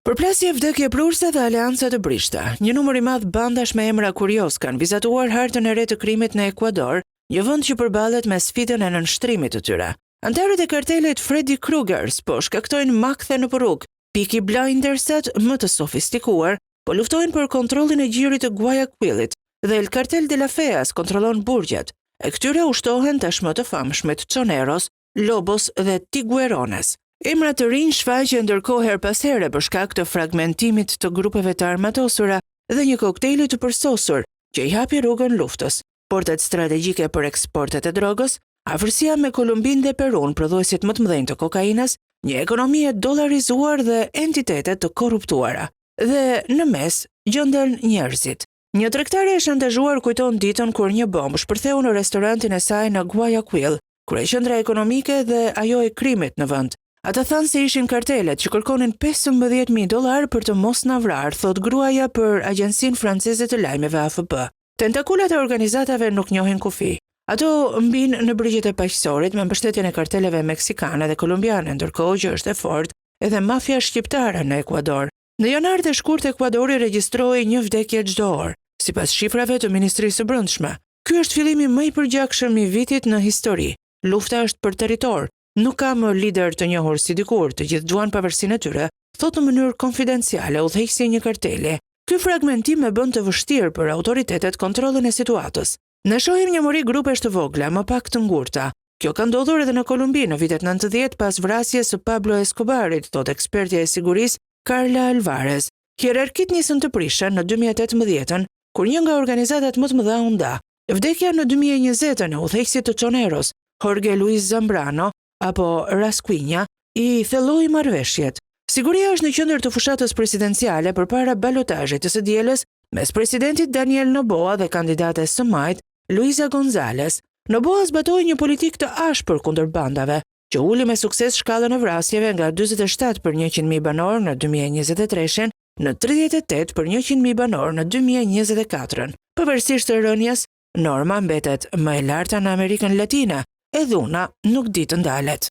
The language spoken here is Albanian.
Përplasje, vdekje prurse dhe aleanca të brishta. Një numër i madh bandash me emra kurioz kanë vizatuar hartën e re të krimit në Ekuador, një vend që përballet me sfidën e nënshtrimit të tyre. Anëtarët e kartelit Freddy Krueger's po shkaktojnë makthe në rrugë. Peaky Blindersat, më të sofistikuar, po luftojnë për kontrollin e gjirit të Guayaquilit dhe El Cartel de la Feas kontrollon burgjet. E këtyre ushtohen tashmë të famshmit Choneros, Lobos dhe Tiguerones. Emra të rinj shfaqen ndërkohë her pas here për shkak të fragmentimit të grupeve të armatosura dhe një koktejli të përsosur që i hapi rrugën luftës. Portet strategjike për eksportet e drogës, afërsia me Kolumbinë dhe Perun, prodhuesit më të mëdhenj të kokainas, një ekonomi e dollarizuar dhe entitete të korruptuara. Dhe në mes gjenden njerëzit. Një tregtare e shantazhuar kujton ditën kur një bombë shpërtheu në restorantin e saj në Guayaquil, kryeqendra ekonomike dhe ajo e krimit në vend. Ata thanë se ishin kartelet që kërkonin $15,000 për të mos na vrarë, thot gruaja për agjensinë franceze të lajmeve AFP. Tentakulat e organizatave nuk njohin kufi. Ato mbin në brigjet e paqësorit me mbështetjen e karteleve meksikane dhe kolumbiane, ndërkohë që është e fortë edhe mafia shqiptare në Ekuador. Në janar të shkurt Ekuadori regjistroi një vdekje çdo orë, sipas shifrave të Ministrisë së Brendshme. Ky është fillimi më i përgjakshëm i vitit në histori. Lufta është për territor. Nuk ka më lider të njohur si dikur, të gjithë duan pavarësinë e tyre, thot në mënyrë konfidenciale udhëheqësi i një karteli. Ky fragmentim e bën të vështirë për autoritetet kontrollin e situatës. Ne shohim një mori grupesh të vogla, më pak të ngurta. Kjo ka ndodhur edhe në Kolumbi në vitet 90 pas vrasjes së Pablo Escobarit, thot ekspertja e sigurisë Carla Alvarez. Hierarkit nisën të prishen në 2018, kur një nga organizatat më të mëdha u nda. Vdekja në 2020 në udhëheqësit të Choneros, Jorge Luis Zambrano apo Rasquinha, i thelloi marrëveshjet. Siguria është në qendër të fushatës presidenciale përpara balotazhit të së dielës mes presidentit Daniel Noboa dhe kandidates së majt Luisa González. Noboa zbatoi një politikë të ashpër kundër bandave, që uli me sukses shkallën e vrasjeve nga 47 për 100.000 banor në 2023 në 38 për 100.000 banor në 2024. Pavarësisht të rënies, norma mbetet më e larta në Amerikën Latine, e dhuna nuk di të ndalet.